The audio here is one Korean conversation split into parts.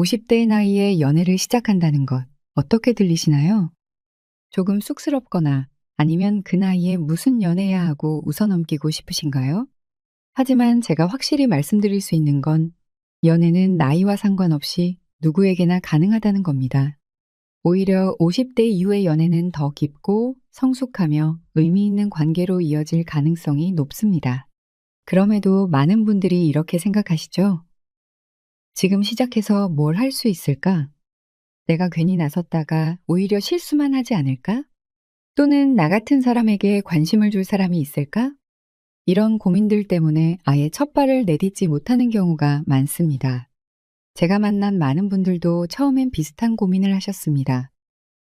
50대 나이에 연애를 시작한다는 것, 어떻게 들리시나요? 조금 쑥스럽거나 아니면 그 나이에 무슨 연애야 하고 웃어넘기고 싶으신가요? 하지만 제가 확실히 말씀드릴 수 있는 건 연애는 나이와 상관없이 누구에게나 가능하다는 겁니다. 오히려 50대 이후의 연애는 더 깊고 성숙하며 의미 있는 관계로 이어질 가능성이 높습니다. 그럼에도 많은 분들이 이렇게 생각하시죠? 지금 시작해서 뭘 할 수 있을까? 내가 괜히 나섰다가 오히려 실수만 하지 않을까? 또는 나 같은 사람에게 관심을 줄 사람이 있을까? 이런 고민들 때문에 아예 첫 발을 내딛지 못하는 경우가 많습니다. 제가 만난 많은 분들도 처음엔 비슷한 고민을 하셨습니다.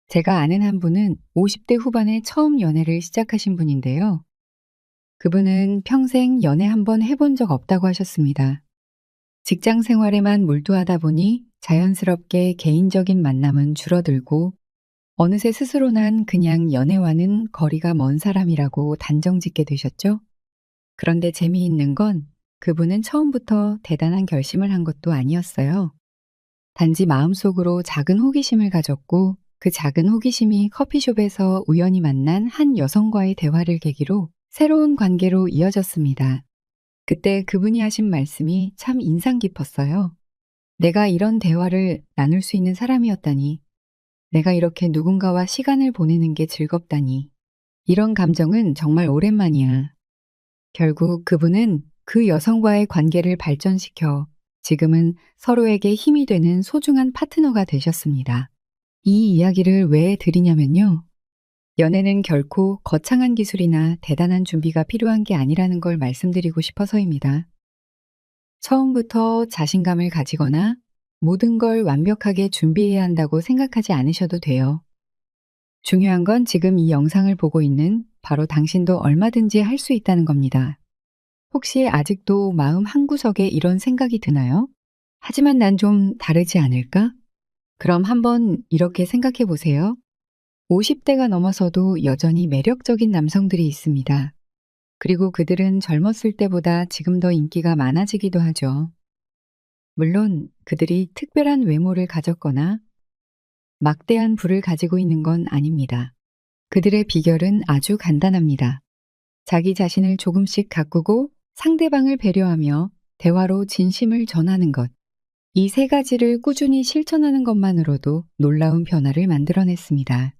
제가 아는 한 분은 50대 후반에 처음 연애를 시작하신 분인데요. 그분은 평생 연애 한 번 해본 적 없다고 하셨습니다. 직장 생활에만 몰두하다 보니 자연스럽게 개인적인 만남은 줄어들고 어느새 스스로 난 그냥 연애와는 거리가 먼 사람이라고 단정 짓게 되셨죠? 그런데 재미있는 건 그분은 처음부터 대단한 결심을 한 것도 아니었어요. 단지 마음속으로 작은 호기심을 가졌고 그 작은 호기심이 커피숍에서 우연히 만난 한 여성과의 대화를 계기로 새로운 관계로 이어졌습니다. 그때 그분이 하신 말씀이 참 인상 깊었어요. 내가 이런 대화를 나눌 수 있는 사람이었다니. 내가 이렇게 누군가와 시간을 보내는 게 즐겁다니. 이런 감정은 정말 오랜만이야. 결국 그분은 그 여성과의 관계를 발전시켜 지금은 서로에게 힘이 되는 소중한 파트너가 되셨습니다. 이 이야기를 왜 드리냐면요. 연애는 결코 거창한 기술이나 대단한 준비가 필요한 게 아니라는 걸 말씀드리고 싶어서입니다. 처음부터 자신감을 가지거나 모든 걸 완벽하게 준비해야 한다고 생각하지 않으셔도 돼요. 중요한 건 지금 이 영상을 보고 있는 바로 당신도 얼마든지 할 수 있다는 겁니다. 혹시 아직도 마음 한구석에 이런 생각이 드나요? 하지만 난 좀 다르지 않을까? 그럼 한번 이렇게 생각해 보세요. 50대가 넘어서도 여전히 매력적인 남성들이 있습니다. 그리고 그들은 젊었을 때보다 지금 더 인기가 많아지기도 하죠. 물론 그들이 특별한 외모를 가졌거나 막대한 부를 가지고 있는 건 아닙니다. 그들의 비결은 아주 간단합니다. 자기 자신을 조금씩 가꾸고 상대방을 배려하며 대화로 진심을 전하는 것. 이 세 가지를 꾸준히 실천하는 것만으로도 놀라운 변화를 만들어냈습니다.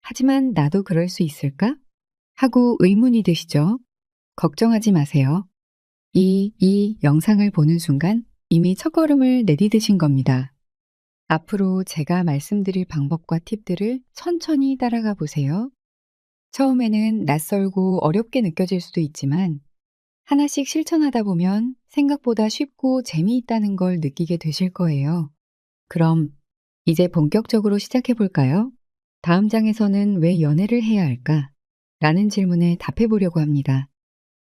하지만 나도 그럴 수 있을까? 하고 의문이 드시죠? 걱정하지 마세요. 이 영상을 보는 순간 이미 첫걸음을 내디디신 겁니다. 앞으로 제가 말씀드릴 방법과 팁들을 천천히 따라가 보세요. 처음에는 낯설고 어렵게 느껴질 수도 있지만 하나씩 실천하다 보면 생각보다 쉽고 재미있다는 걸 느끼게 되실 거예요. 그럼 이제 본격적으로 시작해 볼까요? 다음 장에서는 왜 연애를 해야 할까? 라는 질문에 답해 보려고 합니다.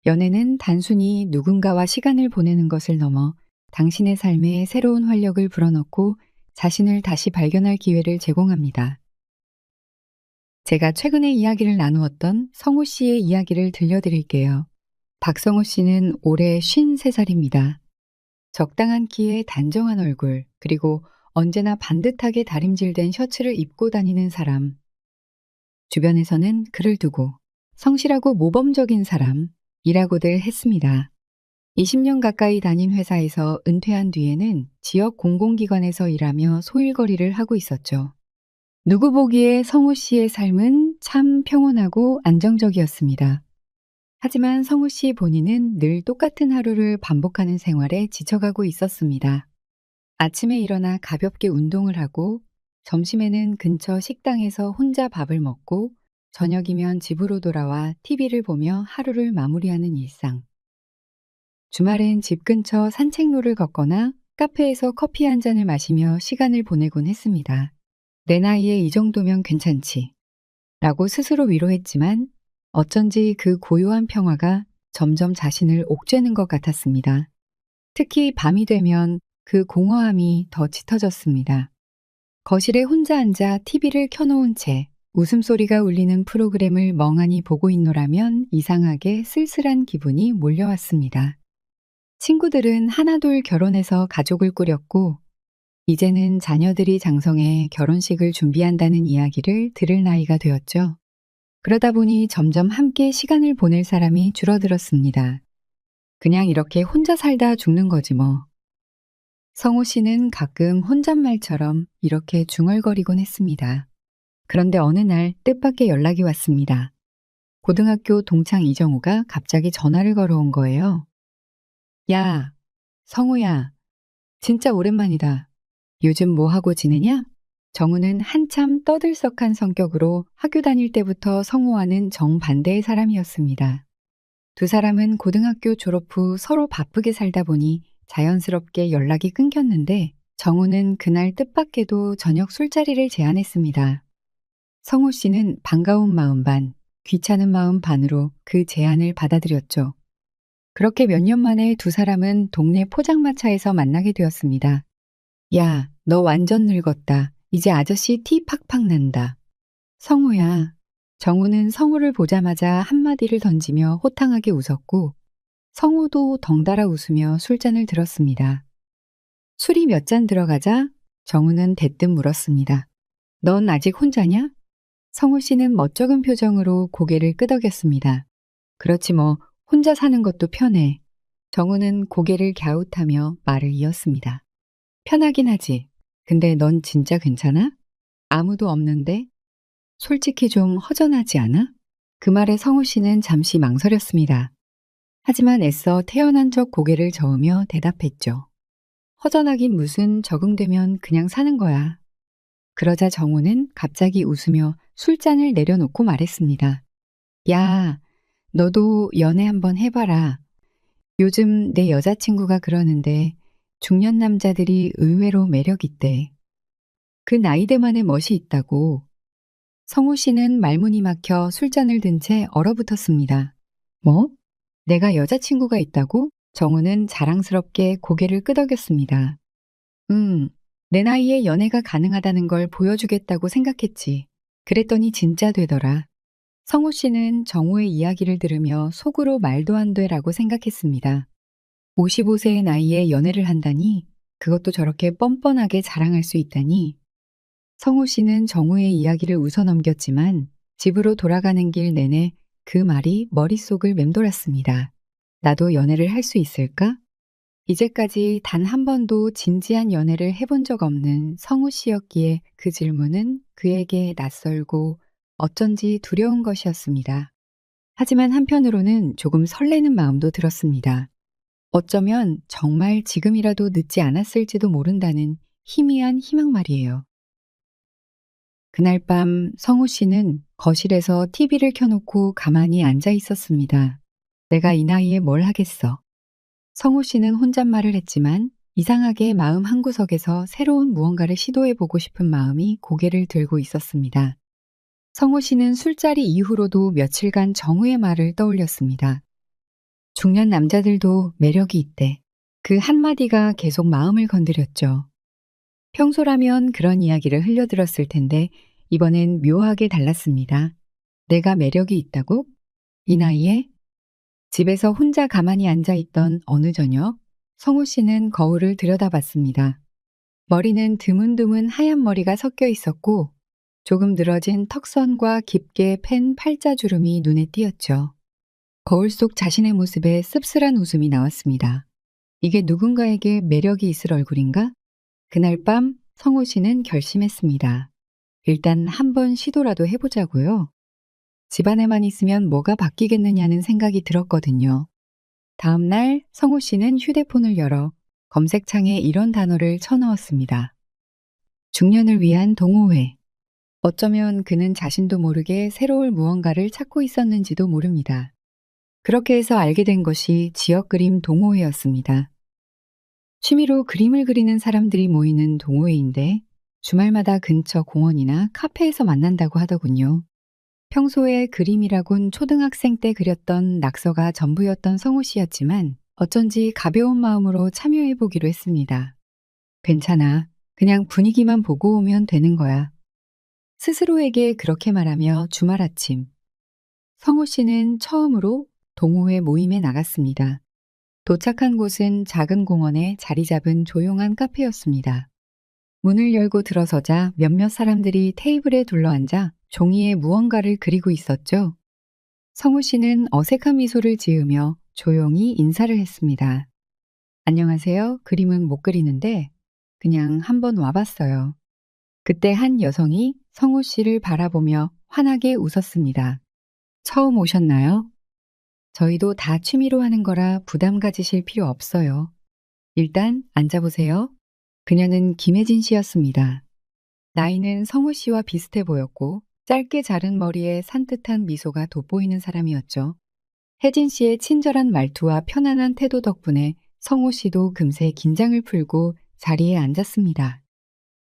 연애는 단순히 누군가와 시간을 보내는 것을 넘어 당신의 삶에 새로운 활력을 불어넣고 자신을 다시 발견할 기회를 제공합니다. 제가 최근에 이야기를 나누었던 성우 씨의 이야기를 들려드릴게요. 박성우 씨는 올해 53살입니다. 적당한 키에 단정한 얼굴, 그리고 언제나 반듯하게 다림질된 셔츠를 입고 다니는 사람. 주변에서는 그를 두고 성실하고 모범적인 사람이라고들 했습니다. 20년 가까이 다닌 회사에서 은퇴한 뒤에는 지역 공공기관에서 일하며 소일거리를 하고 있었죠. 누구 보기에 성우 씨의 삶은 참 평온하고 안정적이었습니다. 하지만 성우 씨 본인은 늘 똑같은 하루를 반복하는 생활에 지쳐가고 있었습니다. 아침에 일어나 가볍게 운동을 하고 점심에는 근처 식당에서 혼자 밥을 먹고 저녁이면 집으로 돌아와 TV를 보며 하루를 마무리하는 일상. 주말엔 집 근처 산책로를 걷거나 카페에서 커피 한 잔을 마시며 시간을 보내곤 했습니다. 내 나이에 이 정도면 괜찮지. 라고 스스로 위로했지만 어쩐지 그 고요한 평화가 점점 자신을 옥죄는 것 같았습니다. 특히 밤이 되면 그 공허함이 더 짙어졌습니다. 거실에 혼자 앉아 TV를 켜놓은 채 웃음소리가 울리는 프로그램을 멍하니 보고 있노라면 이상하게 쓸쓸한 기분이 몰려왔습니다. 친구들은 하나둘 결혼해서 가족을 꾸렸고 이제는 자녀들이 장성해 결혼식을 준비한다는 이야기를 들을 나이가 되었죠. 그러다 보니 점점 함께 시간을 보낼 사람이 줄어들었습니다. 그냥 이렇게 혼자 살다 죽는 거지 뭐. 성호 씨는 가끔 혼잣말처럼 이렇게 중얼거리곤 했습니다. 그런데 어느 날 뜻밖의 연락이 왔습니다. 고등학교 동창 이정우가 갑자기 전화를 걸어온 거예요. 야, 성우야, 진짜 오랜만이다. 요즘 뭐 하고 지내냐? 정우는 한참 떠들썩한 성격으로 학교 다닐 때부터 성우와는 정반대의 사람이었습니다. 두 사람은 고등학교 졸업 후 서로 바쁘게 살다 보니 자연스럽게 연락이 끊겼는데 정우는 그날 뜻밖에도 저녁 술자리를 제안했습니다. 성우 씨는 반가운 마음 반, 귀찮은 마음 반으로 그 제안을 받아들였죠. 그렇게 몇 년 만에 두 사람은 동네 포장마차에서 만나게 되었습니다. 야, 너 완전 늙었다. 이제 아저씨 티 팍팍 난다. 성우야. 정우는 성우를 보자마자 한마디를 던지며 호탕하게 웃었고 성우도 덩달아 웃으며 술잔을 들었습니다. 술이 몇 잔 들어가자 정우는 대뜸 물었습니다. 넌 아직 혼자냐? 성우 씨는 멋쩍은 표정으로 고개를 끄덕였습니다. 그렇지 뭐 혼자 사는 것도 편해. 정우는 고개를 갸웃하며 말을 이었습니다. 편하긴 하지. 근데 넌 진짜 괜찮아? 아무도 없는데? 솔직히 좀 허전하지 않아? 그 말에 성우 씨는 잠시 망설였습니다. 하지만 애써 태연한 척 고개를 저으며 대답했죠. 허전하긴 무슨 적응되면 그냥 사는 거야. 그러자 정우는 갑자기 웃으며 술잔을 내려놓고 말했습니다. 야, 너도 연애 한번 해봐라. 요즘 내 여자친구가 그러는데 중년 남자들이 의외로 매력 있대. 그 나이대만의 멋이 있다고. 성우 씨는 말문이 막혀 술잔을 든 채 얼어붙었습니다. 뭐? 내가 여자친구가 있다고? 정우는 자랑스럽게 고개를 끄덕였습니다. 내 나이에 연애가 가능하다는 걸 보여주겠다고 생각했지. 그랬더니 진짜 되더라. 성우 씨는 정우의 이야기를 들으며 속으로 말도 안 돼라고 생각했습니다. 55세의 나이에 연애를 한다니, 그것도 저렇게 뻔뻔하게 자랑할 수 있다니. 성우 씨는 정우의 이야기를 웃어넘겼지만 집으로 돌아가는 길 내내 그 말이 머릿속을 맴돌았습니다. 나도 연애를 할 수 있을까? 이제까지 단 한 번도 진지한 연애를 해본 적 없는 성우 씨였기에 그 질문은 그에게 낯설고 어쩐지 두려운 것이었습니다. 하지만 한편으로는 조금 설레는 마음도 들었습니다. 어쩌면 정말 지금이라도 늦지 않았을지도 모른다는 희미한 희망 말이에요. 그날 밤 성우 씨는 거실에서 TV를 켜놓고 가만히 앉아 있었습니다. 내가 이 나이에 뭘 하겠어. 성우 씨는 혼잣말을 했지만 이상하게 마음 한구석에서 새로운 무언가를 시도해보고 싶은 마음이 고개를 들고 있었습니다. 성우 씨는 술자리 이후로도 며칠간 정우의 말을 떠올렸습니다. 중년 남자들도 매력이 있대. 그 한마디가 계속 마음을 건드렸죠. 평소라면 그런 이야기를 흘려들었을 텐데 이번엔 묘하게 달랐습니다. 내가 매력이 있다고? 이 나이에? 집에서 혼자 가만히 앉아있던 어느 저녁, 성우 씨는 거울을 들여다봤습니다. 머리는 드문드문 하얀 머리가 섞여 있었고 조금 늘어진 턱선과 깊게 팬 팔자주름이 눈에 띄었죠. 거울 속 자신의 모습에 씁쓸한 웃음이 나왔습니다. 이게 누군가에게 매력이 있을 얼굴인가? 그날 밤 성우 씨는 결심했습니다. 일단 한번 시도라도 해보자고요. 집안에만 있으면 뭐가 바뀌겠느냐는 생각이 들었거든요. 다음 날 성우 씨는 휴대폰을 열어 검색창에 이런 단어를 쳐넣었습니다. 중년을 위한 동호회. 어쩌면 그는 자신도 모르게 새로울 무언가를 찾고 있었는지도 모릅니다. 그렇게 해서 알게 된 것이 지역그림 동호회였습니다. 취미로 그림을 그리는 사람들이 모이는 동호회인데 주말마다 근처 공원이나 카페에서 만난다고 하더군요. 평소에 그림이라곤 초등학생 때 그렸던 낙서가 전부였던 성우 씨였지만 어쩐지 가벼운 마음으로 참여해보기로 했습니다. 괜찮아. 그냥 분위기만 보고 오면 되는 거야. 스스로에게 그렇게 말하며 주말 아침 성우 씨는 처음으로 동호회 모임에 나갔습니다. 도착한 곳은 작은 공원에 자리 잡은 조용한 카페였습니다. 문을 열고 들어서자 몇몇 사람들이 테이블에 둘러앉아 종이에 무언가를 그리고 있었죠. 성우 씨는 어색한 미소를 지으며 조용히 인사를 했습니다. 안녕하세요. 그림은 못 그리는데 그냥 한번 와봤어요. 그때 한 여성이 성우 씨를 바라보며 환하게 웃었습니다. 처음 오셨나요? 저희도 다 취미로 하는 거라 부담 가지실 필요 없어요. 일단 앉아보세요. 그녀는 김혜진 씨였습니다. 나이는 성우 씨와 비슷해 보였고 짧게 자른 머리에 산뜻한 미소가 돋보이는 사람이었죠. 혜진 씨의 친절한 말투와 편안한 태도 덕분에 성우 씨도 금세 긴장을 풀고 자리에 앉았습니다.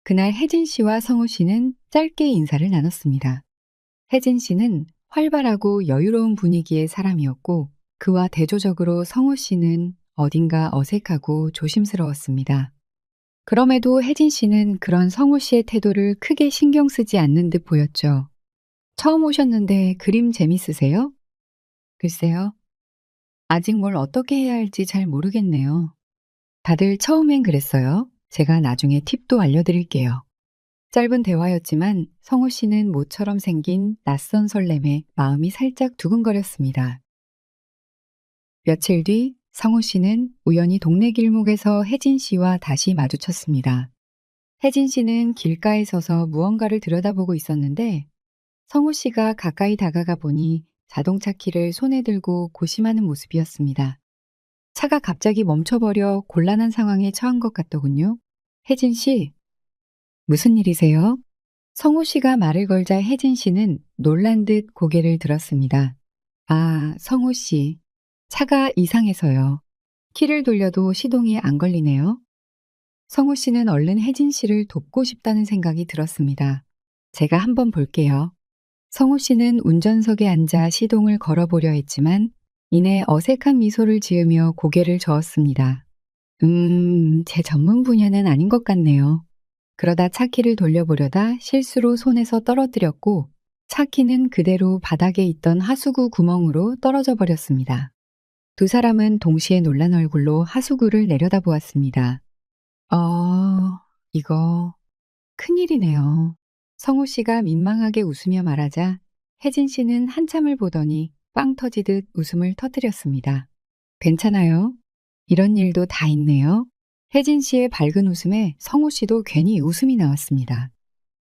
그날 혜진 씨와 성우 씨는 짧게 인사를 나눴습니다. 혜진 씨는 활발하고 여유로운 분위기의 사람이었고 그와 대조적으로 성우 씨는 어딘가 어색하고 조심스러웠습니다. 그럼에도 혜진 씨는 그런 성우 씨의 태도를 크게 신경 쓰지 않는 듯 보였죠. 처음 오셨는데 그림 재밌으세요? 글쎄요. 아직 뭘 어떻게 해야 할지 잘 모르겠네요. 다들 처음엔 그랬어요. 제가 나중에 팁도 알려드릴게요. 짧은 대화였지만 성우 씨는 모처럼 생긴 낯선 설렘에 마음이 살짝 두근거렸습니다. 며칠 뒤 성우 씨는 우연히 동네 길목에서 혜진 씨와 다시 마주쳤습니다. 혜진 씨는 길가에 서서 무언가를 들여다보고 있었는데 성우 씨가 가까이 다가가 보니 자동차 키를 손에 들고 고심하는 모습이었습니다. 차가 갑자기 멈춰버려 곤란한 상황에 처한 것 같더군요. 혜진 씨, 무슨 일이세요? 성우 씨가 말을 걸자 혜진 씨는 놀란 듯 고개를 들었습니다. 아, 성우 씨. 차가 이상해서요. 키를 돌려도 시동이 안 걸리네요. 성우 씨는 얼른 혜진 씨를 돕고 싶다는 생각이 들었습니다. 제가 한번 볼게요. 성우 씨는 운전석에 앉아 시동을 걸어보려 했지만 이내 어색한 미소를 지으며 고개를 저었습니다. 제 전문 분야는 아닌 것 같네요. 그러다 차키를 돌려보려다 실수로 손에서 떨어뜨렸고 차키는 그대로 바닥에 있던 하수구 구멍으로 떨어져 버렸습니다. 두 사람은 동시에 놀란 얼굴로 하수구를 내려다보았습니다. 이거 큰일이네요. 성우 씨가 민망하게 웃으며 말하자 혜진 씨는 한참을 보더니 빵 터지듯 웃음을 터뜨렸습니다. 괜찮아요. 이런 일도 다 있네요. 혜진 씨의 밝은 웃음에 성우 씨도 괜히 웃음이 나왔습니다.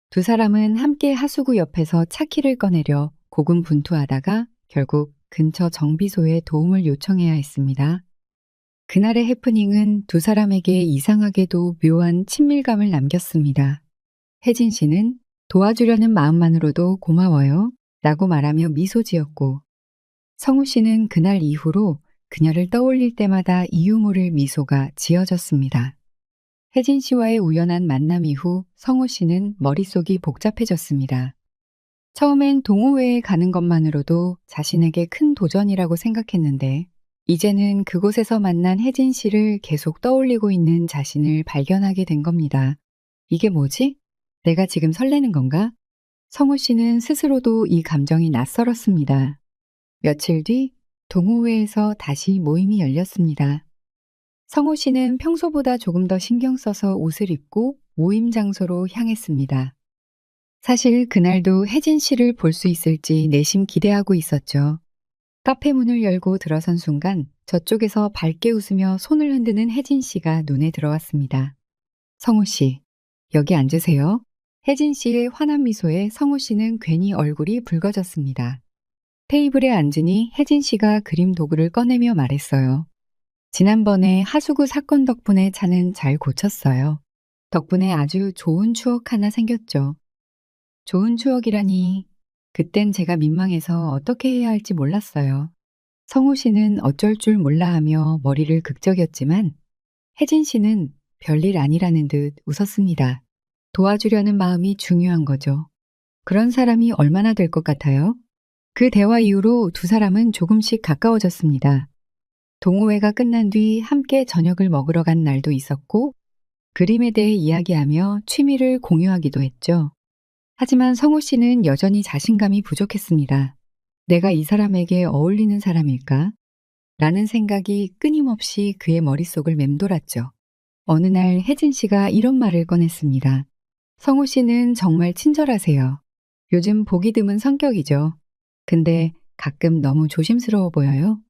두 사람은 함께 하수구 옆에서 차키를 꺼내려 고군분투하다가 결국 근처 정비소에 도움을 요청해야 했습니다. 그날의 해프닝은 두 사람에게 이상하게도 묘한 친밀감을 남겼습니다. 혜진 씨는 도와주려는 마음만으로도 고마워요 라고 말하며 미소 지었고 성우 씨는 그날 이후로 그녀를 떠올릴 때마다 이유 모를 미소가 지어졌습니다. 혜진 씨와의 우연한 만남 이후 성우 씨는 머릿속이 복잡해졌습니다. 처음엔 동호회에 가는 것만으로도 자신에게 큰 도전이라고 생각했는데 이제는 그곳에서 만난 혜진 씨를 계속 떠올리고 있는 자신을 발견하게 된 겁니다. 이게 뭐지? 내가 지금 설레는 건가? 성우 씨는 스스로도 이 감정이 낯설었습니다. 며칠 뒤 동호회에서 다시 모임이 열렸습니다. 성우 씨는 평소보다 조금 더 신경 써서 옷을 입고 모임 장소로 향했습니다. 사실 그날도 혜진 씨를 볼 수 있을지 내심 기대하고 있었죠. 카페 문을 열고 들어선 순간 저쪽에서 밝게 웃으며 손을 흔드는 혜진 씨가 눈에 들어왔습니다. 성우 씨, 여기 앉으세요. 혜진 씨의 환한 미소에 성우 씨는 괜히 얼굴이 붉어졌습니다. 테이블에 앉으니 혜진 씨가 그림 도구를 꺼내며 말했어요. 지난번에 하수구 사건 덕분에 차는 잘 고쳤어요. 덕분에 아주 좋은 추억 하나 생겼죠. 좋은 추억이라니 그땐 제가 민망해서 어떻게 해야 할지 몰랐어요. 성우 씨는 어쩔 줄 몰라 하며 머리를 극적였지만 혜진 씨는 별일 아니라는 듯 웃었습니다. 도와주려는 마음이 중요한 거죠. 그런 사람이 얼마나 될 것 같아요? 그 대화 이후로 두 사람은 조금씩 가까워졌습니다. 동호회가 끝난 뒤 함께 저녁을 먹으러 간 날도 있었고 그림에 대해 이야기하며 취미를 공유하기도 했죠. 하지만 성우 씨는 여전히 자신감이 부족했습니다. 내가 이 사람에게 어울리는 사람일까? 라는 생각이 끊임없이 그의 머릿속을 맴돌았죠. 어느 날 혜진 씨가 이런 말을 꺼냈습니다. 성우 씨는 정말 친절하세요. 요즘 보기 드문 성격이죠. 근데 가끔 너무 조심스러워 보여요.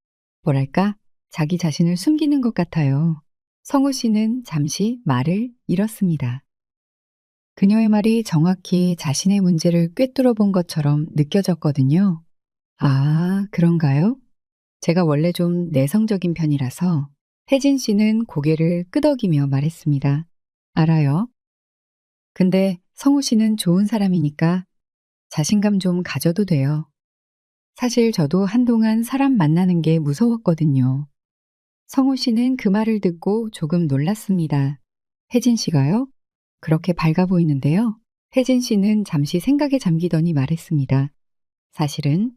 뭐랄까, 자기 자신을 숨기는 것 같아요. 성우 씨는 잠시 말을 잃었습니다. 그녀의 말이 정확히 자신의 문제를 꿰뚫어 본 것처럼 느껴졌거든요. 아, 그런가요? 제가 원래 좀 내성적인 편이라서 혜진 씨는 고개를 끄덕이며 말했습니다. 알아요. 근데 성우 씨는 좋은 사람이니까 자신감 좀 가져도 돼요. 사실 저도 한동안 사람 만나는 게 무서웠거든요. 성우 씨는 그 말을 듣고 조금 놀랐습니다. 혜진 씨가요? 그렇게 밝아 보이는데요. 혜진 씨는 잠시 생각에 잠기더니 말했습니다. 사실은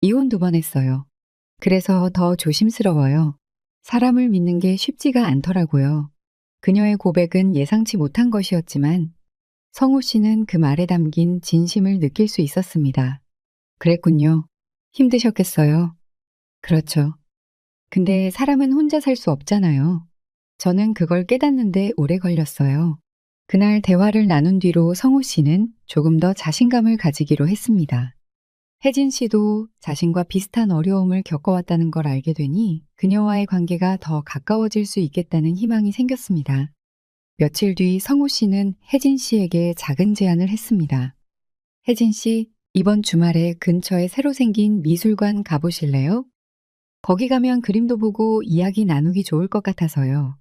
이혼 2번 했어요. 그래서 더 조심스러워요. 사람을 믿는 게 쉽지가 않더라고요. 그녀의 고백은 예상치 못한 것이었지만 성우 씨는 그 말에 담긴 진심을 느낄 수 있었습니다. 그랬군요. 힘드셨겠어요. 그렇죠. 근데 사람은 혼자 살 수 없잖아요. 저는 그걸 깨닫는데 오래 걸렸어요. 그날 대화를 나눈 뒤로 성우 씨는 조금 더 자신감을 가지기로 했습니다. 혜진 씨도 자신과 비슷한 어려움을 겪어왔다는 걸 알게 되니 그녀와의 관계가 더 가까워질 수 있겠다는 희망이 생겼습니다. 며칠 뒤 성우 씨는 혜진 씨에게 작은 제안을 했습니다. 혜진 씨, 이번 주말에 근처에 새로 생긴 미술관 가보실래요? 거기 가면 그림도 보고 이야기 나누기 좋을 것 같아서요.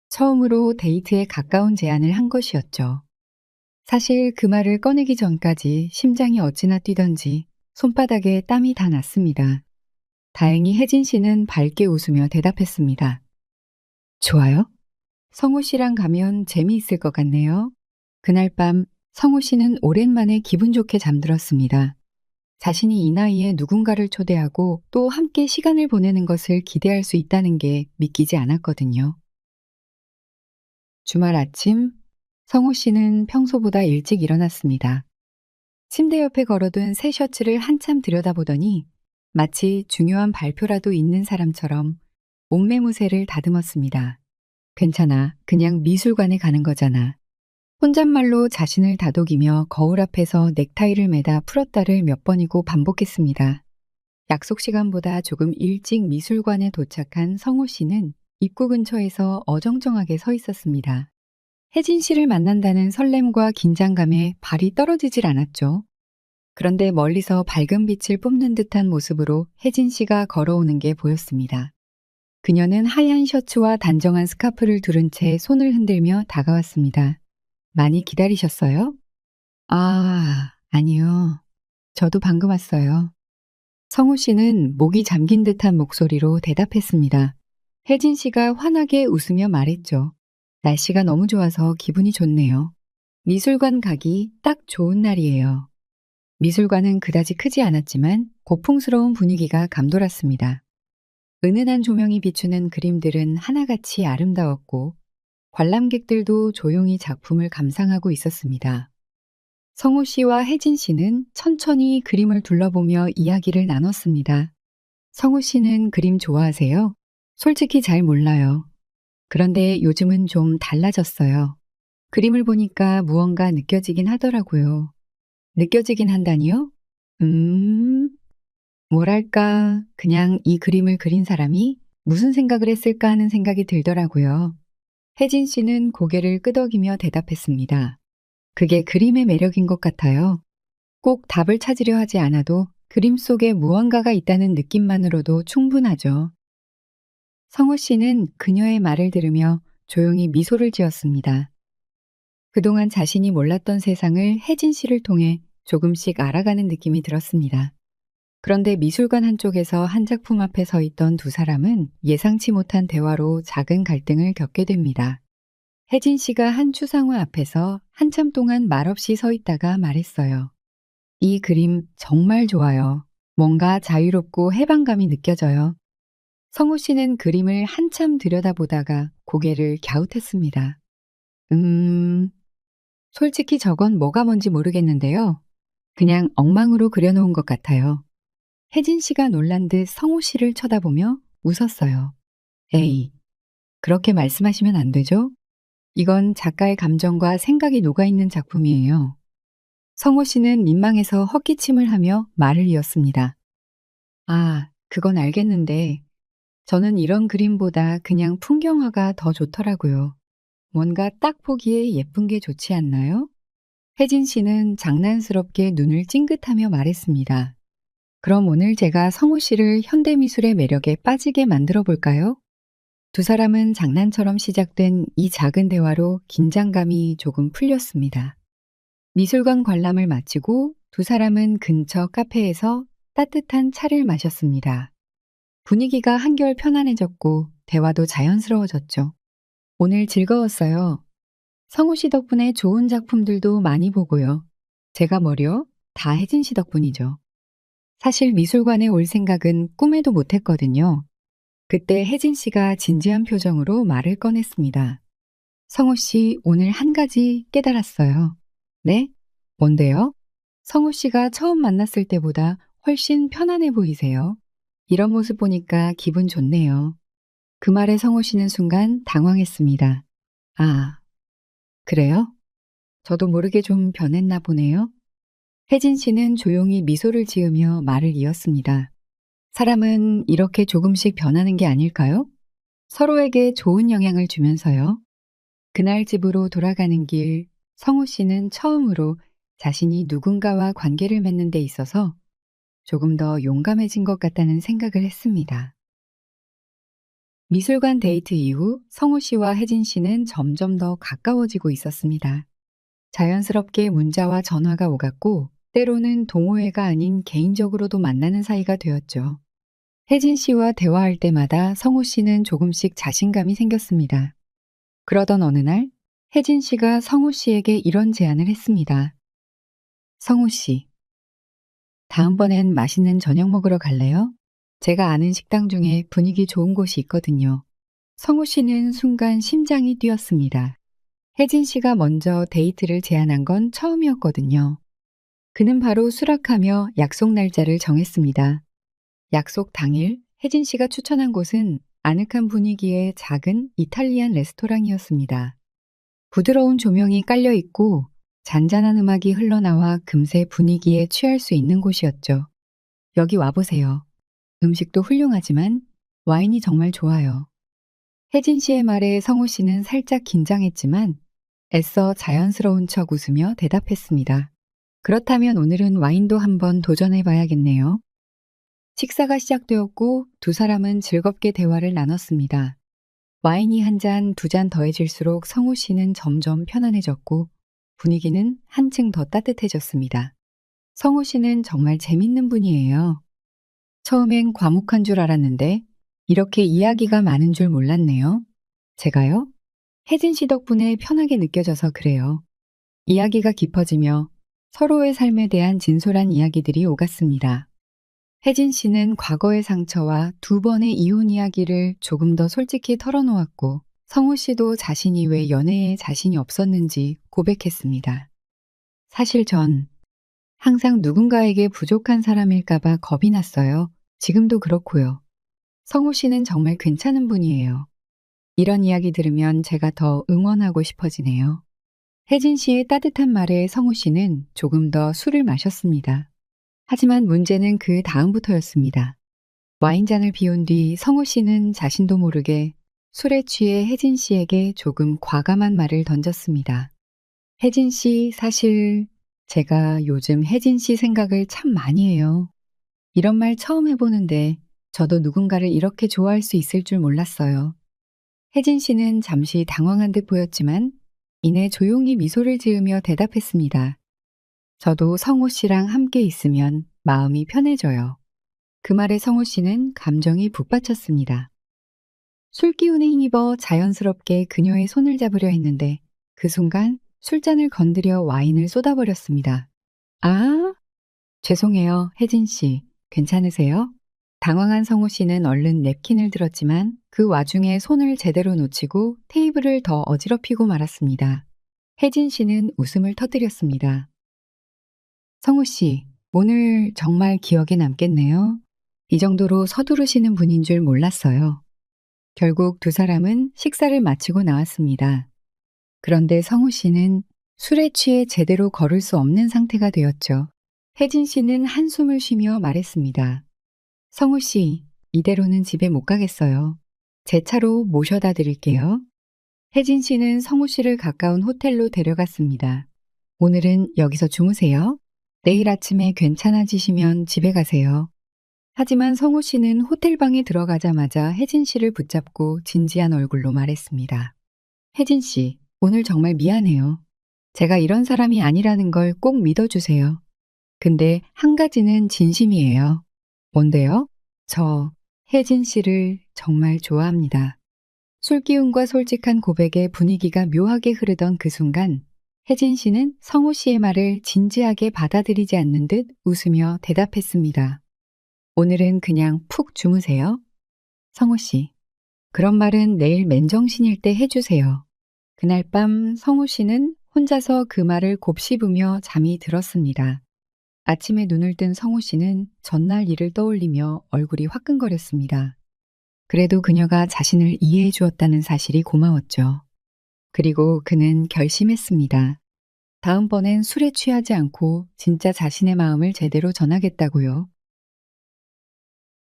처음으로 데이트에 가까운 제안을 한 것이었죠. 사실 그 말을 꺼내기 전까지 심장이 어찌나 뛰던지 손바닥에 땀이 다 났습니다. 다행히 혜진 씨는 밝게 웃으며 대답했습니다. 좋아요. 성우 씨랑 가면 재미있을 것 같네요. 그날 밤 성우 씨는 오랜만에 기분 좋게 잠들었습니다. 자신이 이 나이에 누군가를 초대하고 또 함께 시간을 보내는 것을 기대할 수 있다는 게 믿기지 않았거든요. 주말 아침, 성우 씨는 평소보다 일찍 일어났습니다. 침대 옆에 걸어둔 새 셔츠를 한참 들여다보더니 마치 중요한 발표라도 있는 사람처럼 옷매무새를 다듬었습니다. 괜찮아. 그냥 미술관에 가는 거잖아. 혼잣말로 자신을 다독이며 거울 앞에서 넥타이를 매다 풀었다를 몇 번이고 반복했습니다. 약속 시간보다 조금 일찍 미술관에 도착한 성우 씨는 입구 근처에서 어정쩡하게 서 있었습니다. 혜진 씨를 만난다는 설렘과 긴장감에 발이 떨어지질 않았죠. 그런데 멀리서 밝은 빛을 뿜는 듯한 모습으로 혜진 씨가 걸어오는 게 보였습니다. 그녀는 하얀 셔츠와 단정한 스카프를 두른 채 손을 흔들며 다가왔습니다. 많이 기다리셨어요? 아, 아니요. 저도 방금 왔어요. 성우 씨는 목이 잠긴 듯한 목소리로 대답했습니다. 혜진 씨가 환하게 웃으며 말했죠. 날씨가 너무 좋아서 기분이 좋네요. 미술관 가기 딱 좋은 날이에요. 미술관은 그다지 크지 않았지만 고풍스러운 분위기가 감돌았습니다. 은은한 조명이 비추는 그림들은 하나같이 아름다웠고 관람객들도 조용히 작품을 감상하고 있었습니다. 성우 씨와 혜진 씨는 천천히 그림을 둘러보며 이야기를 나눴습니다. 성우 씨는 그림 좋아하세요? 솔직히 잘 몰라요. 그런데 요즘은 좀 달라졌어요. 그림을 보니까 무언가 느껴지긴 하더라고요. 느껴지긴 한다니요? 음, 뭐랄까, 그냥 이 그림을 그린 사람이 무슨 생각을 했을까 하는 생각이 들더라고요. 혜진 씨는 고개를 끄덕이며 대답했습니다. 그게 그림의 매력인 것 같아요. 꼭 답을 찾으려 하지 않아도 그림 속에 무언가가 있다는 느낌만으로도 충분하죠. 성우 씨는 그녀의 말을 들으며 조용히 미소를 지었습니다. 그동안 자신이 몰랐던 세상을 혜진 씨를 통해 조금씩 알아가는 느낌이 들었습니다. 그런데 미술관 한쪽에서 한 작품 앞에 서 있던 두 사람은 예상치 못한 대화로 작은 갈등을 겪게 됩니다. 혜진 씨가 한 추상화 앞에서 한참 동안 말없이 서 있다가 말했어요. 이 그림 정말 좋아요. 뭔가 자유롭고 해방감이 느껴져요. 성우 씨는 그림을 한참 들여다보다가 고개를 갸웃했습니다. 솔직히 저건 뭐가 뭔지 모르겠는데요. 그냥 엉망으로 그려놓은 것 같아요. 혜진 씨가 놀란 듯 성우 씨를 쳐다보며 웃었어요. 에이, 그렇게 말씀하시면 안 되죠? 이건 작가의 감정과 생각이 녹아있는 작품이에요. 성호 씨는 민망해서 헛기침을 하며 말을 이었습니다. 아, 그건 알겠는데 저는 이런 그림보다 그냥 풍경화가 더 좋더라고요. 뭔가 딱 보기에 예쁜 게 좋지 않나요? 혜진 씨는 장난스럽게 눈을 찡긋하며 말했습니다. 그럼 오늘 제가 성호 씨를 현대미술의 매력에 빠지게 만들어 볼까요? 두 사람은 장난처럼 시작된 이 작은 대화로 긴장감이 조금 풀렸습니다. 미술관 관람을 마치고 두 사람은 근처 카페에서 따뜻한 차를 마셨습니다. 분위기가 한결 편안해졌고 대화도 자연스러워졌죠. 오늘 즐거웠어요. 성우 씨 덕분에 좋은 작품들도 많이 보고요. 제가 뭐려? 다 혜진 씨 덕분이죠. 사실 미술관에 올 생각은 꿈에도 못했거든요. 그때 혜진 씨가 진지한 표정으로 말을 꺼냈습니다. 성우 씨, 오늘 한 가지 깨달았어요. 네? 뭔데요? 성우 씨가 처음 만났을 때보다 훨씬 편안해 보이세요. 이런 모습 보니까 기분 좋네요. 그 말에 성우 씨는 순간 당황했습니다. 아, 그래요? 저도 모르게 좀 변했나 보네요. 혜진 씨는 조용히 미소를 지으며 말을 이었습니다. 사람은 이렇게 조금씩 변하는 게 아닐까요? 서로에게 좋은 영향을 주면서요. 그날 집으로 돌아가는 길, 성우 씨는 처음으로 자신이 누군가와 관계를 맺는 데 있어서 조금 더 용감해진 것 같다는 생각을 했습니다. 미술관 데이트 이후 성우 씨와 혜진 씨는 점점 더 가까워지고 있었습니다. 자연스럽게 문자와 전화가 오갔고, 때로는 동호회가 아닌 개인적으로도 만나는 사이가 되었죠. 혜진 씨와 대화할 때마다 성우 씨는 조금씩 자신감이 생겼습니다. 그러던 어느 날, 혜진 씨가 성우 씨에게 이런 제안을 했습니다. 성우 씨, 다음번엔 맛있는 저녁 먹으러 갈래요? 제가 아는 식당 중에 분위기 좋은 곳이 있거든요. 성우 씨는 순간 심장이 뛰었습니다. 혜진 씨가 먼저 데이트를 제안한 건 처음이었거든요. 그는 바로 수락하며 약속 날짜를 정했습니다. 약속 당일 혜진 씨가 추천한 곳은 아늑한 분위기의 작은 이탈리안 레스토랑이었습니다. 부드러운 조명이 깔려 있고 잔잔한 음악이 흘러나와 금세 분위기에 취할 수 있는 곳이었죠. 여기 와보세요. 음식도 훌륭하지만 와인이 정말 좋아요. 혜진 씨의 말에 성우 씨는 살짝 긴장했지만 애써 자연스러운 척 웃으며 대답했습니다. 그렇다면 오늘은 와인도 한번 도전해 봐야겠네요. 식사가 시작되었고 두 사람은 즐겁게 대화를 나눴습니다. 와인이 한 잔, 두 잔 더해질수록 성우 씨는 점점 편안해졌고 분위기는 한층 더 따뜻해졌습니다. 성우 씨는 정말 재밌는 분이에요. 처음엔 과묵한 줄 알았는데 이렇게 이야기가 많은 줄 몰랐네요. 제가요? 혜진 씨 덕분에 편하게 느껴져서 그래요. 이야기가 깊어지며 서로의 삶에 대한 진솔한 이야기들이 오갔습니다. 혜진 씨는 과거의 상처와 두 번의 이혼 이야기를 조금 더 솔직히 털어놓았고 성우 씨도 자신이 왜 연애에 자신이 없었는지 고백했습니다. 사실 전 항상 누군가에게 부족한 사람일까봐 겁이 났어요. 지금도 그렇고요. 성우 씨는 정말 괜찮은 분이에요. 이런 이야기 들으면 제가 더 응원하고 싶어지네요. 혜진 씨의 따뜻한 말에 성우 씨는 조금 더 술을 마셨습니다. 하지만 문제는 그 다음부터였습니다. 와인잔을 비운 뒤 성우 씨는 자신도 모르게 술에 취해 혜진 씨에게 조금 과감한 말을 던졌습니다. 혜진 씨, 사실 제가 요즘 혜진 씨 생각을 참 많이 해요. 이런 말 처음 해보는데 저도 누군가를 이렇게 좋아할 수 있을 줄 몰랐어요. 혜진 씨는 잠시 당황한 듯 보였지만 이내 조용히 미소를 지으며 대답했습니다. 저도 성우 씨랑 함께 있으면 마음이 편해져요. 그 말에 성우 씨는 감정이 북받쳤습니다. 술기운에 힘입어 자연스럽게 그녀의 손을 잡으려 했는데 그 순간 술잔을 건드려 와인을 쏟아버렸습니다. 아, 죄송해요, 혜진 씨. 괜찮으세요? 당황한 성우 씨는 얼른 냅킨을 들었지만 그 와중에 손을 제대로 놓치고 테이블을 더 어지럽히고 말았습니다. 혜진 씨는 웃음을 터뜨렸습니다. 성우 씨, 오늘 정말 기억에 남겠네요. 이 정도로 서두르시는 분인 줄 몰랐어요. 결국 두 사람은 식사를 마치고 나왔습니다. 그런데 성우 씨는 술에 취해 제대로 걸을 수 없는 상태가 되었죠. 혜진 씨는 한숨을 쉬며 말했습니다. 성우 씨, 이대로는 집에 못 가겠어요. 제 차로 모셔다 드릴게요. 혜진 씨는 성우 씨를 가까운 호텔로 데려갔습니다. 오늘은 여기서 주무세요. 내일 아침에 괜찮아지시면 집에 가세요. 하지만 성우 씨는 호텔방에 들어가자마자 혜진 씨를 붙잡고 진지한 얼굴로 말했습니다. 혜진 씨, 오늘 정말 미안해요. 제가 이런 사람이 아니라는 걸 꼭 믿어주세요. 근데 한 가지는 진심이에요. 뭔데요? 저 혜진 씨를 정말 좋아합니다. 술기운과 솔직한 고백에 분위기가 묘하게 흐르던 그 순간 혜진 씨는 성우 씨의 말을 진지하게 받아들이지 않는 듯 웃으며 대답했습니다. 오늘은 그냥 푹 주무세요. 성우 씨, 그런 말은 내일 맨정신일 때 해주세요. 그날 밤 성우 씨는 혼자서 그 말을 곱씹으며 잠이 들었습니다. 아침에 눈을 뜬 성우 씨는 전날 일을 떠올리며 얼굴이 화끈거렸습니다. 그래도 그녀가 자신을 이해해 주었다는 사실이 고마웠죠. 그리고 그는 결심했습니다. 다음번엔 술에 취하지 않고 진짜 자신의 마음을 제대로 전하겠다고요.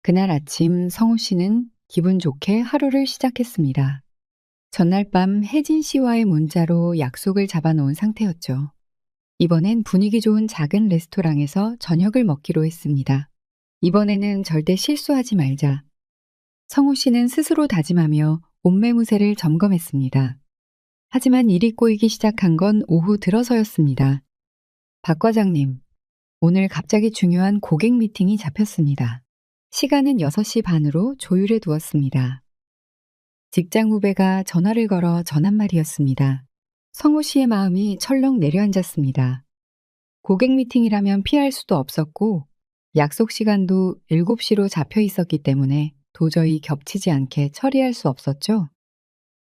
그날 아침 성우 씨는 기분 좋게 하루를 시작했습니다. 전날 밤 혜진 씨와의 문자로 약속을 잡아놓은 상태였죠. 이번엔 분위기 좋은 작은 레스토랑에서 저녁을 먹기로 했습니다. 이번에는 절대 실수하지 말자. 성우 씨는 스스로 다짐하며 옷매무새를 점검했습니다. 하지만 일이 꼬이기 시작한 건 오후 들어서였습니다. 박 과장님, 오늘 갑자기 중요한 고객 미팅이 잡혔습니다. 시간은 6시 반으로 조율해 두었습니다. 직장 후배가 전화를 걸어 전한 말이었습니다. 성우 씨의 마음이 철렁 내려앉았습니다. 고객 미팅이라면 피할 수도 없었고 약속 시간도 7시로 잡혀 있었기 때문에 도저히 겹치지 않게 처리할 수 없었죠.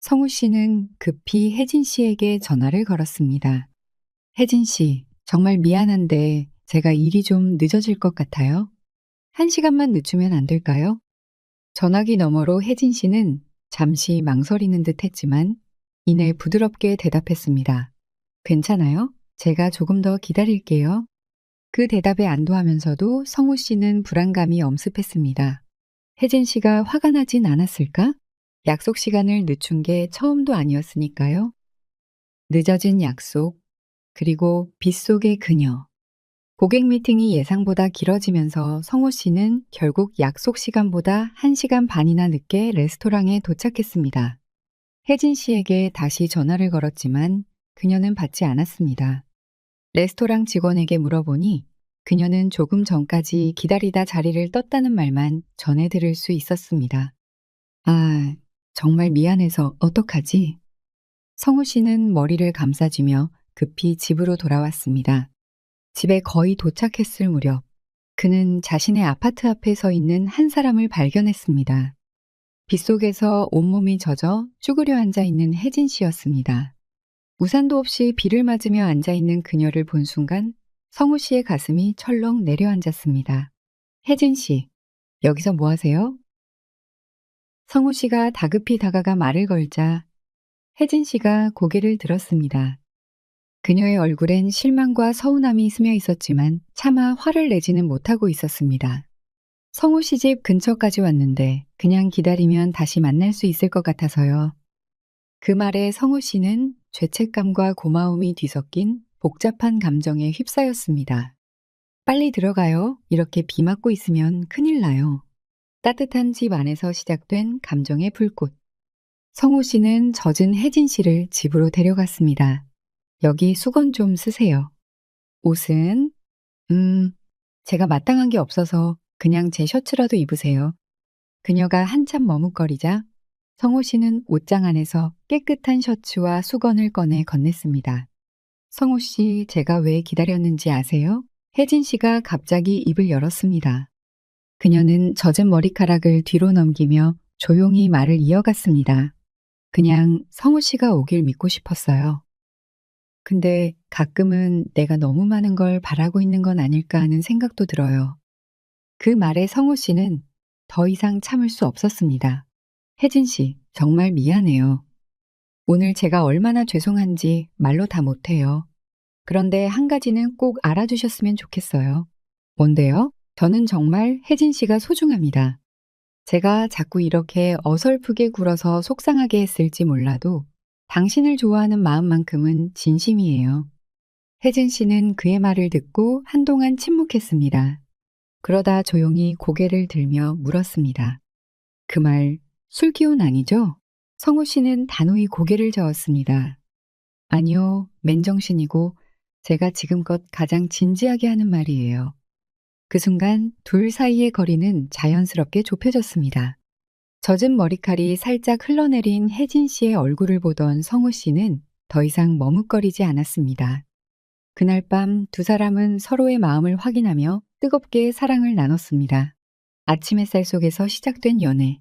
성우 씨는 급히 혜진 씨에게 전화를 걸었습니다. 혜진 씨, 정말 미안한데 제가 일이 좀 늦어질 것 같아요. 1시간만 늦추면 안 될까요? 전화기 너머로 혜진 씨는 잠시 망설이는 듯 했지만 이내 부드럽게 대답했습니다. 괜찮아요? 제가 조금 더 기다릴게요. 그 대답에 안도하면서도 성우 씨는 불안감이 엄습했습니다. 혜진 씨가 화가 나진 않았을까? 약속 시간을 늦춘 게 처음도 아니었으니까요. 늦어진 약속, 그리고 빗속의 그녀. 고객 미팅이 예상보다 길어지면서 성우 씨는 결국 약속 시간보다 1시간 반이나 늦게 레스토랑에 도착했습니다. 혜진 씨에게 다시 전화를 걸었지만 그녀는 받지 않았습니다. 레스토랑 직원에게 물어보니 그녀는 조금 전까지 기다리다 자리를 떴다는 말만 전해 들을 수 있었습니다. 아, 정말 미안해서 어떡하지? 성우 씨는 머리를 감싸쥐며 급히 집으로 돌아왔습니다. 집에 거의 도착했을 무렵 그는 자신의 아파트 앞에 서 있는 한 사람을 발견했습니다. 빗속에서 온몸이 젖어 쭈그려 앉아 있는 혜진 씨였습니다. 우산도 없이 비를 맞으며 앉아 있는 그녀를 본 순간 성우 씨의 가슴이 철렁 내려앉았습니다. 혜진 씨, 여기서 뭐 하세요? 성우 씨가 다급히 다가가 말을 걸자 혜진 씨가 고개를 들었습니다. 그녀의 얼굴엔 실망과 서운함이 스며 있었지만 차마 화를 내지는 못하고 있었습니다. 성우 씨 집 근처까지 왔는데 그냥 기다리면 다시 만날 수 있을 것 같아서요. 그 말에 성우 씨는 죄책감과 고마움이 뒤섞인 복잡한 감정에 휩싸였습니다. 빨리 들어가요. 이렇게 비 맞고 있으면 큰일 나요. 따뜻한 집 안에서 시작된 감정의 불꽃. 성우 씨는 젖은 혜진 씨를 집으로 데려갔습니다. 여기 수건 좀 쓰세요. 옷은, 제가 마땅한 게 없어서 그냥 제 셔츠라도 입으세요. 그녀가 한참 머뭇거리자 성우 씨는 옷장 안에서 깨끗한 셔츠와 수건을 꺼내 건넸습니다. 성우 씨, 제가 왜 기다렸는지 아세요? 혜진 씨가 갑자기 입을 열었습니다. 그녀는 젖은 머리카락을 뒤로 넘기며 조용히 말을 이어갔습니다. 그냥 성우 씨가 오길 믿고 싶었어요. 근데 가끔은 내가 너무 많은 걸 바라고 있는 건 아닐까 하는 생각도 들어요. 그 말에 성우 씨는 더 이상 참을 수 없었습니다. 혜진 씨, 정말 미안해요. 오늘 제가 얼마나 죄송한지 말로 다 못해요. 그런데 한 가지는 꼭 알아주셨으면 좋겠어요. 뭔데요? 저는 정말 혜진 씨가 소중합니다. 제가 자꾸 이렇게 어설프게 굴어서 속상하게 했을지 몰라도 당신을 좋아하는 마음만큼은 진심이에요. 혜진 씨는 그의 말을 듣고 한동안 침묵했습니다. 그러다 조용히 고개를 들며 물었습니다. 그 말, 술기운 아니죠? 성우 씨는 단호히 고개를 저었습니다. 아니요, 맨정신이고 제가 지금껏 가장 진지하게 하는 말이에요. 그 순간 둘 사이의 거리는 자연스럽게 좁혀졌습니다. 젖은 머리칼이 살짝 흘러내린 혜진 씨의 얼굴을 보던 성우 씨는 더 이상 머뭇거리지 않았습니다. 그날 밤 두 사람은 서로의 마음을 확인하며 뜨겁게 사랑을 나눴습니다. 아침 햇살 속에서 시작된 연애.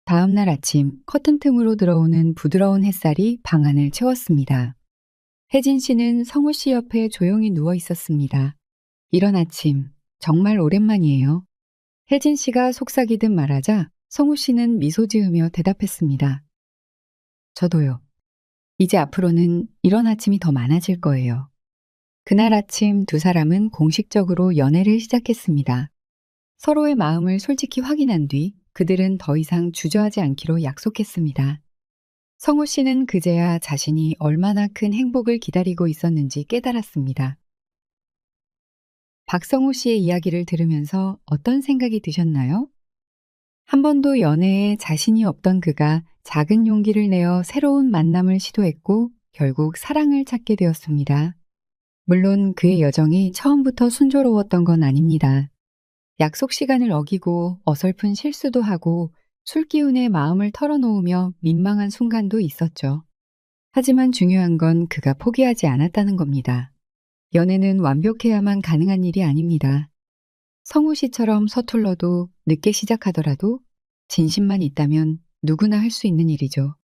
다음 날 아침 커튼 틈으로 들어오는 부드러운 햇살이 방안을 채웠습니다. 혜진 씨는 성우 씨 옆에 조용히 누워 있었습니다. 이런 아침, 정말 오랜만이에요. 혜진 씨가 속삭이듯 말하자 성우 씨는 미소 지으며 대답했습니다. 저도요. 이제 앞으로는 이런 아침이 더 많아질 거예요. 그날 아침 두 사람은 공식적으로 연애를 시작했습니다. 서로의 마음을 솔직히 확인한 뒤 그들은 더 이상 주저하지 않기로 약속했습니다. 성우 씨는 그제야 자신이 얼마나 큰 행복을 기다리고 있었는지 깨달았습니다. 박성우 씨의 이야기를 들으면서 어떤 생각이 드셨나요? 한 번도 연애에 자신이 없던 그가 작은 용기를 내어 새로운 만남을 시도했고 결국 사랑을 찾게 되었습니다. 물론 그의 여정이 처음부터 순조로웠던 건 아닙니다. 약속 시간을 어기고 어설픈 실수도 하고 술기운에 마음을 털어놓으며 민망한 순간도 있었죠. 하지만 중요한 건 그가 포기하지 않았다는 겁니다. 연애는 완벽해야만 가능한 일이 아닙니다. 성우 씨처럼 서툴러도 늦게 시작하더라도 진심만 있다면 누구나 할 수 있는 일이죠.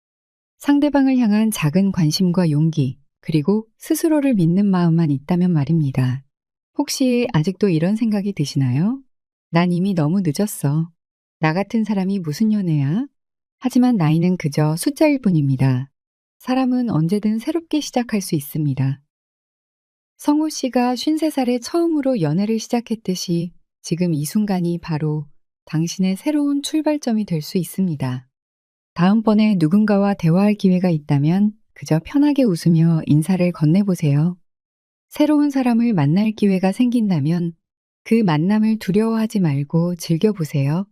상대방을 향한 작은 관심과 용기, 그리고 스스로를 믿는 마음만 있다면 말입니다. 혹시 아직도 이런 생각이 드시나요? 난 이미 너무 늦었어. 나 같은 사람이 무슨 연애야? 하지만 나이는 그저 숫자일 뿐입니다. 사람은 언제든 새롭게 시작할 수 있습니다. 성우 씨가 53살에 처음으로 연애를 시작했듯이 지금 이 순간이 바로 당신의 새로운 출발점이 될 수 있습니다. 다음번에 누군가와 대화할 기회가 있다면 그저 편하게 웃으며 인사를 건네보세요. 새로운 사람을 만날 기회가 생긴다면 그 만남을 두려워하지 말고 즐겨보세요.